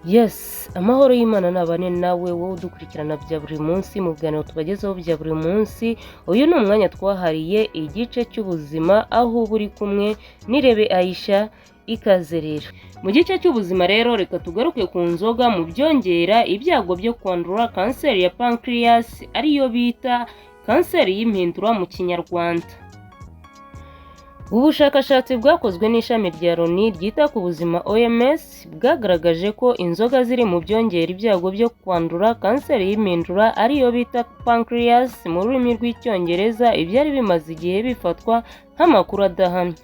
Yes, amahoro y'Imana nabane nawe wowe udukurikirana bya buri munsi mu biganiro tubagezaho bya buri munsi. Uyu ni umwanya twahariye igice cy'ubuzima aho buri kumwe n'Irebe Aisha ikaze rero. Mu gice cy'ubuzima rero reka tugaruke ku nzoga mu byongera ibyago byo kwandura kanseri ya pancreas ariyo bita kanseri y'impindura mu Kinyarwanda. Ubushakashatsi bwakozwe n'ishami rya Loni ryita ku buzima OMS bwagaragaje ko inzoga ziri mu byongera ibyago byo kwandura kanseri y'impindura ariyo bita pancreas mu rurimi rw'Icyongereza ibyari bimaze igihe bifatwa nk'amakuru adahamye.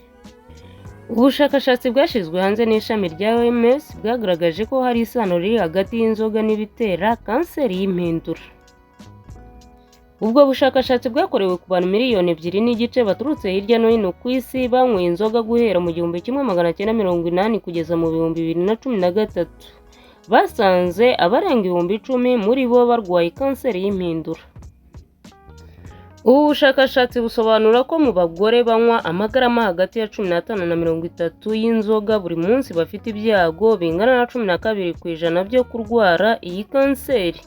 Ubushakashatsi bwashyizwe hanze n'ishami rya OMS bwagaragaje ko hari isano riri hagati y'inzoga n'ibitera kanseri y'impindura. Ubwo bushakashatsi bwakorewe ku bantu miliyoni 2.5 baturutse hirya no hino ku isi banyweye inzoga guhera mu 1980 kugeza mu 2013. Basanze abarenga 10,000 muri bo barwaye kanseri y'impindura. Ubu bushakashatsi busobanura ko mu bagore banywa amagarama hagati ya 15 na 30 y'inzoga buri munsi bafite ibyago bingana na 12% byo kurwara iyi kanseri.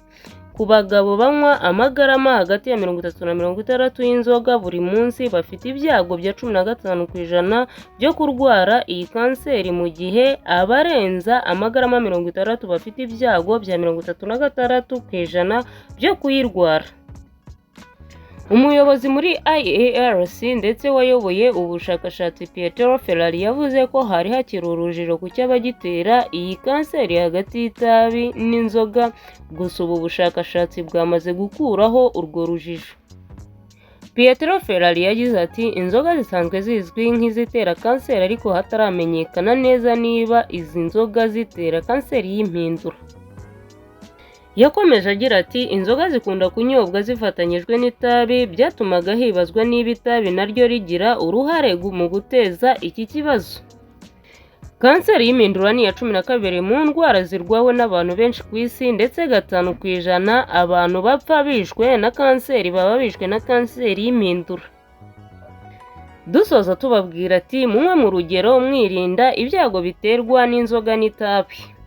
Ku bagabo banywa amagarama hagati ya 30 na 60 y'inzoga buri munsi bafite ibyago bya 15% byo kurwara iyi kanseri, mu gihe abarenza amagarama 60 bafite ibyago bya 36% byo kuyirwara. Umuyobozi muri IARC ndetse wayoboye ubushakashatsi Pietro Ferrari yavuze ko hari hakiri urujijo ku cy'abagitera iyi kanseri hagati y'itabi n'inzoga, gusa ubu bushakashatsi bwamaze gukuraho urwo rujijo. Pietro Ferrari yagize ati inzoga zisanzwe zizwi nk'izitera kanseri ariko hataramenyekana neza niba izi nzoga zitera kanseri y'impindura. Yakomeje agira ati inzoga zikunda kunyobwa zifatanyijwe n'itabi, byatumaga hibazwa niba itabi naryo rigira uruhare mu guteza iki kibazo. Kanseri y'impindura ni iya 12 mu ndwara zirwawe n'abantu benshi ku isi, ndetse 5% abantu bapfa bishwe na kanseri baba bishwe na kanseri y'impindura. Dusoza tubabwira ati munywe mu rugero mwirinda ibyago biterwa n'inzoga n'itabi.